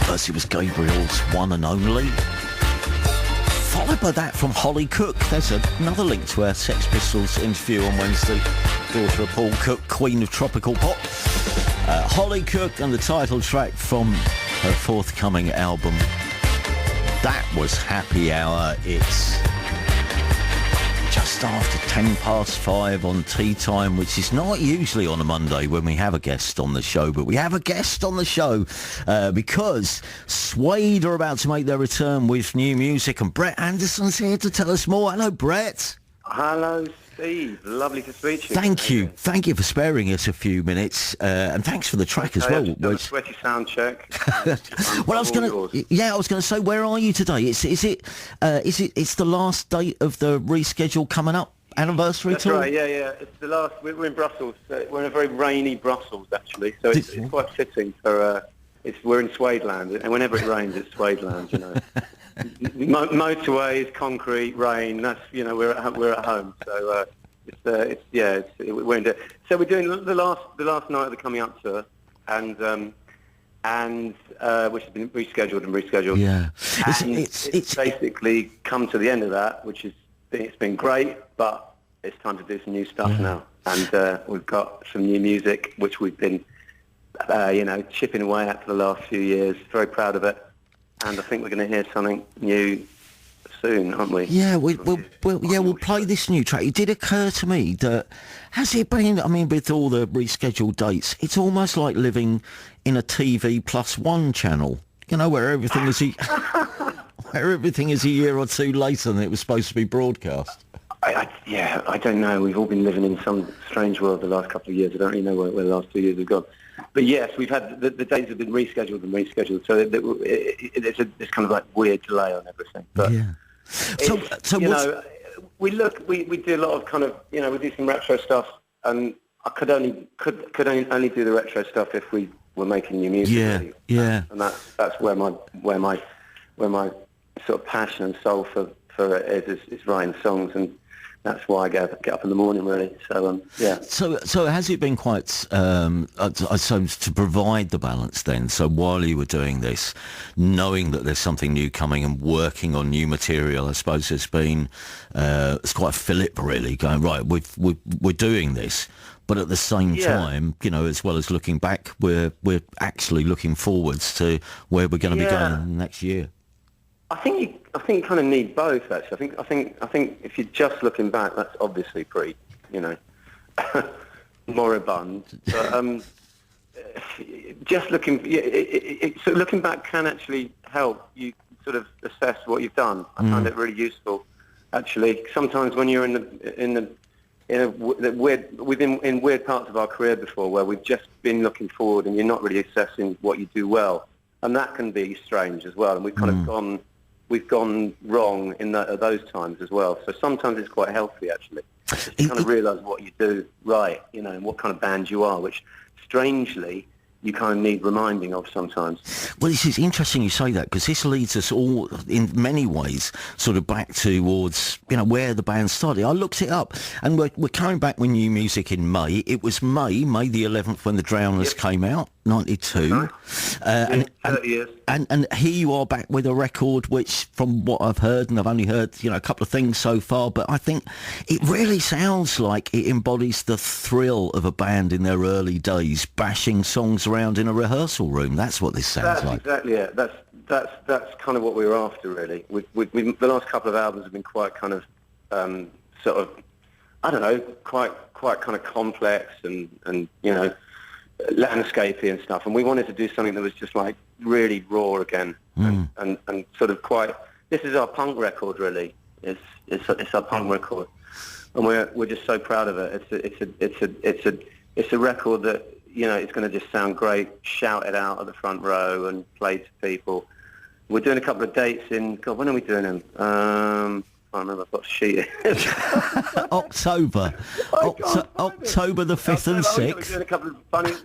First it was Gabriel's One and Only, followed by that from Holly Cook. There's another link to our Sex Pistols interview on Wednesday. Daughter of Paul Cook, Queen of Tropical Pop. Holly Cook and the title track from her forthcoming album. That was Happy Hour. It's just after 5:10 on tea time, which is not usually on a Monday when we have a guest on the show, but we have a guest on the show because Suede are about to make their return with new music, and Brett Anderson's here to tell us more. Hello, Brett. Hello, Steve. Lovely to speak to you. Thank you for sparing us a few minutes, and thanks for the track as well. A sweaty sound check. Well, I was going to say, where are you today? It's the last date of the reschedule coming up anniversary That's tour. Right. Yeah. It's the last. We're in Brussels. We're in a very rainy Brussels actually, so it's quite fitting for. We're in Suede land, and whenever it rains, it's Suede land. You know. Motorways, concrete, rain. That's we're at home. So we're into. So we're doing the last night of the Coming Up tour, and which has been rescheduled. Yeah, it's basically come to the end of that, which is it's been great, but it's time to do some new stuff now, and we've got some new music which we've been chipping away at for the last few years. Very proud of it. And I think we're going to hear something new soon, aren't we? Yeah, we'll play this new track. It did occur to me that, has it been, I mean, with all the rescheduled dates, it's almost like living in a TV plus one channel, where everything is a year or two later than it was supposed to be broadcast. I don't know. We've all been living in some strange world the last couple of years. I don't really know where the last 2 years have gone. But yes, we've had the dates have been rescheduled, so it's kind of like weird delay on everything. But we do a lot of kind of we do some retro stuff, and I could only do the retro stuff if we were making new music. Yeah, yeah. And that's where my sort of passion and soul for it is writing songs, and that's why I get up in the morning, really. So, yeah. So has it been quite, I suppose, to provide the balance then? So while you were doing this, knowing that there's something new coming and working on new material, I suppose it's been, it's quite a fillip, really, going, right, we're doing this, but at the same time, as well as looking back, we're actually looking forwards to where we're going to be going next year. I think you kind of need both. Actually, I think if you're just looking back, that's obviously pretty, moribund. But just looking, so looking back can actually help you sort of assess what you've done. I find it really useful, actually. Sometimes when you're in weird parts of our career before, where we've just been looking forward and you're not really assessing what you do well, and that can be strange as well. And we've kind of gone wrong in those times as well. So sometimes it's quite healthy, actually, just to kind of realise what you do right, and what kind of band you are, which, strangely, you kind of need reminding of sometimes. Well, this is interesting you say that, because this leads us all, in many ways, sort of back towards, where the band started. I looked it up, and we're coming back with new music in May. It was May the 11th, when The Drowners came out, 92. 30 years. And here you are back with a record which, from what I've heard, and I've only heard, a couple of things so far, but I think it really sounds like it embodies the thrill of a band in their early days, bashing songs around in a rehearsal room. That's what this sounds like. Exactly it. That's kind of what we were after, really. We the last couple of albums have been quite kind of sort of, I don't know, quite kind of complex and landscapey and stuff, and we wanted to do something that was just like really raw again, and sort of quite. This is our punk record, really. It's our punk record, and we're just so proud of it. It's a record that it's going to just sound great, shouted out at the front row and played to people. We're doing a couple of dates in. God, when are we doing them? I can't remember. I've got a sheet. October the 5th and 6th.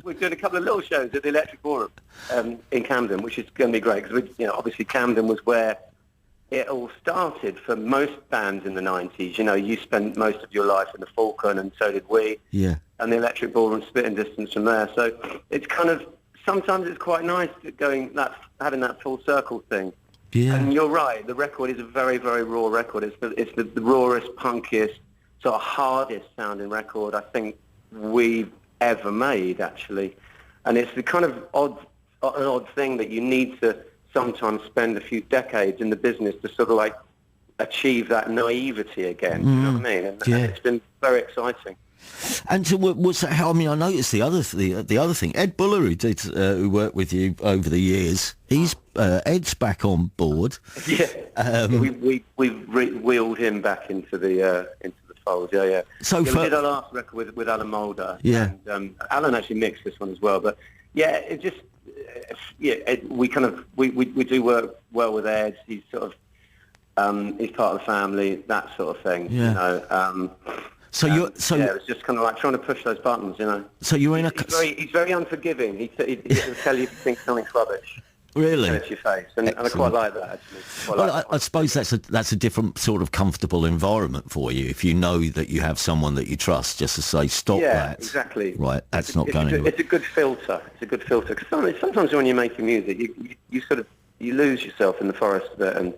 We're doing a couple of little shows at the Electric Ballroom in Camden, which is going to be great, because obviously Camden was where it all started for most bands in the 90s. You spent most of your life in the Falcon, and so did we. Yeah. And the Electric Ballroom spitting distance from there. So it's kind of sometimes it's quite nice having that full circle thing. Yeah. And you're right, the record is a very, very raw record. It's the rawest, punkiest, sort of hardest sounding record I think we've ever made, actually. And it's the kind of an odd thing that you need to sometimes spend a few decades in the business to sort of like achieve that naivety again. You know what I mean? And it's been very exciting. And so what's that? How? I mean, I noticed the other thing. Ed Buller, who worked with you over the years, Ed's back on board. Yeah, we've wheeled him back into the fold. Yeah. So we did our last record with Alan Moulder. Yeah. And Alan actually mixed this one as well. But yeah, it just we do work well with Ed. He's sort of he's part of the family, that sort of thing. Yeah. You know. It's just kind of like trying to push those buttons, you know. So you're in he's very unforgiving. He'll tell you if you think something's rubbish. Really? It's your face, and I quite like that, actually. I suppose that's a different sort of comfortable environment for you if you know that you have someone that you trust, just to say stop that. Yeah, exactly. Right, that's not going anywhere. It's a good filter. It's a good filter because sometimes when you're making music, you sort of you lose yourself in the forest a bit, and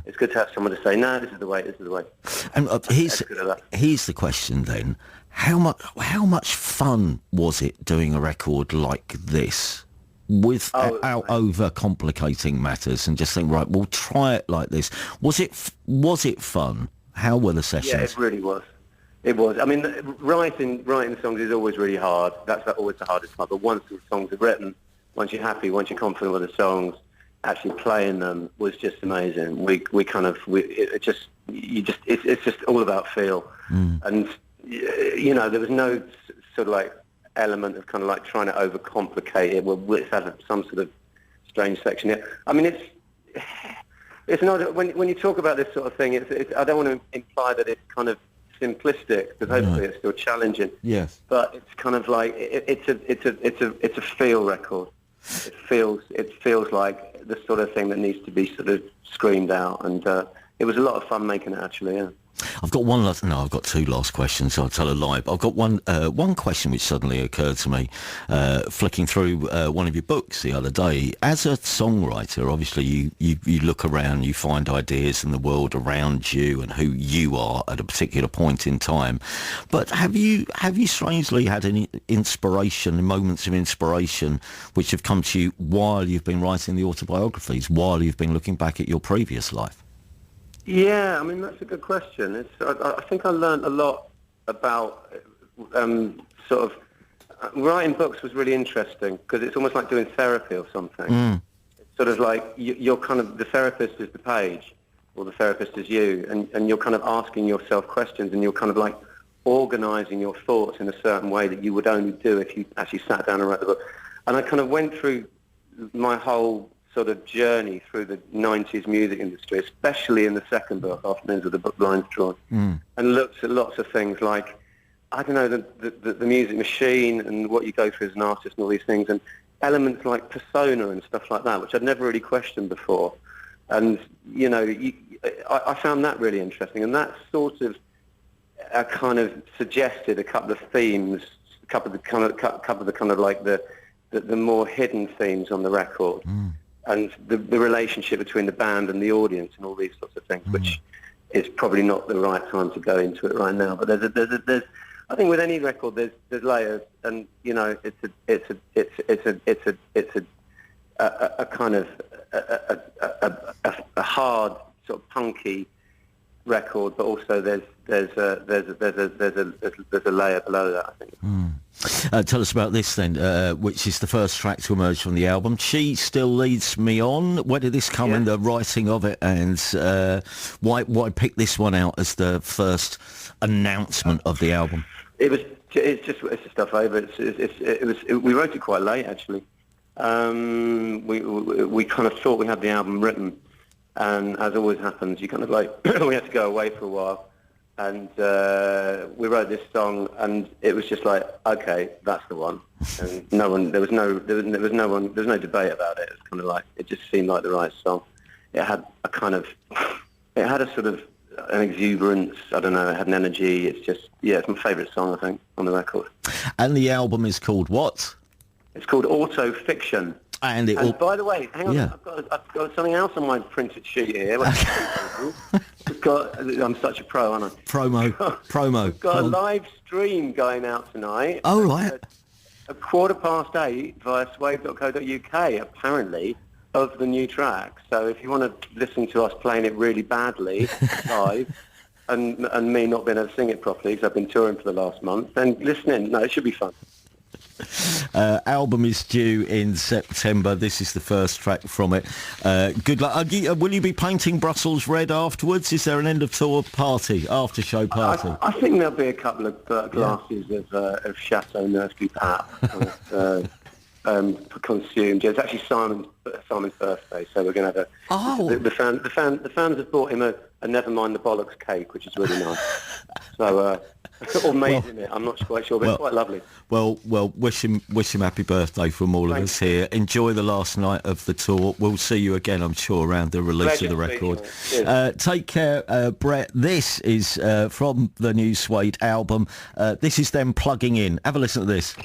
it's good to have someone to say, no, this is the way, this is the way. And here's the question then: how much fun was it doing a record like this, without over-complicating matters and just think, right, we'll try it like this? Was it fun? How were the sessions? Yeah, it really was. It was. I mean, writing songs is always really hard. That's always the hardest part. But once the songs are written, once you're happy, once you're confident with the songs, actually playing them was just amazing. It's just all about feel. And you know, there was no sort of like element of kind of like trying to overcomplicate it. Let's have some sort of strange section here. I mean, it's not when you talk about this sort of thing. It's I don't want to imply that it's kind of simplistic, because hopefully it's still challenging. Yes. But it's kind of like it's a feel record. It feels like the sort of thing that needs to be sort of screamed out, and it was a lot of fun making it, actually. Yeah. I've got two last questions, so I'll tell a lie. But I've got one question which suddenly occurred to me, flicking through one of your books the other day. As a songwriter, obviously you look around, you find ideas in the world around you and who you are at a particular point in time. But have you strangely had any moments of inspiration which have come to you while you've been writing the autobiographies, while you've been looking back at your previous life? Yeah, I mean, that's a good question. I think I learned a lot about sort of writing books was really interesting, because it's almost like doing therapy or something. It's sort of like you're kind of, the therapist is the page, or the therapist is you, and you're kind of asking yourself questions, and you're kind of like organising your thoughts in a certain way that you would only do if you actually sat down and wrote the book. And I kind of went through my whole sort of journey through the 90s music industry, especially in the second book, Afternoons with the Book Blinds Drawn, and looked at lots of things like, I don't know, the music machine and what you go through as an artist and all these things, and elements like persona and stuff like that, which I'd never really questioned before. And, you know, I found that really interesting, and that sort of kind of suggested a couple of themes, a couple of the kind of like the more hidden themes on the record. And the relationship between the band and the audience and all these sorts of things, which is probably not the right time to go into it right now. But there's I think with any record there's layers, and you know it's a kind of a hard sort of punky record, but also there's a layer below that, I think. Tell us about this then, which is the first track to emerge from the album. She Still Leads Me On. Where did this come in the writing of it, and why pick this one out as the first announcement of the album? It's just our favourite. We wrote it quite late, actually. We kind of thought we had the album written, and as always happens, you kind of like we had to go away for a while, and we wrote this song, and it was just like, okay, that's the one. And there was no debate about it. It was kind of like, it just seemed like the right song. It had a sort of an exuberance. I don't know. It had an energy. It's just, it's my favourite song, I think, on the record. And the album is called what? It's called Auto Fiction. And And by the way, hang on, Yeah. I've got something else on my printed sheet here. It's got, I'm such a pro, aren't I? Promo. We've got a live stream going out tonight. Oh, right. At 8:15 via suede.co.uk, apparently, of the new track. So if you want to listen to us playing it really badly live, and me not being able to sing it properly because I've been touring for the last month, then listen in. No, it should be fun. Album is due in September. This is the first track from it. Good luck. Will you be painting Brussels red afterwards? Is there an end of tour party, after show party? I think there'll be a couple of glasses of Chateau Neuf du Pape consumed. It's actually Simon's birthday, so we're going to have the fans have bought him a Never Mind the Bollocks cake, which is really nice. So or made in it. I'm not quite sure, but it's quite lovely. Well, wish him happy birthday from all of us here. Enjoy the last night of the tour. We'll see you again, I'm sure, around the release of the record. Take care, Brett. This is from the new Suede album. This is them plugging in. Have a listen to this.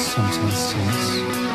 Sometimes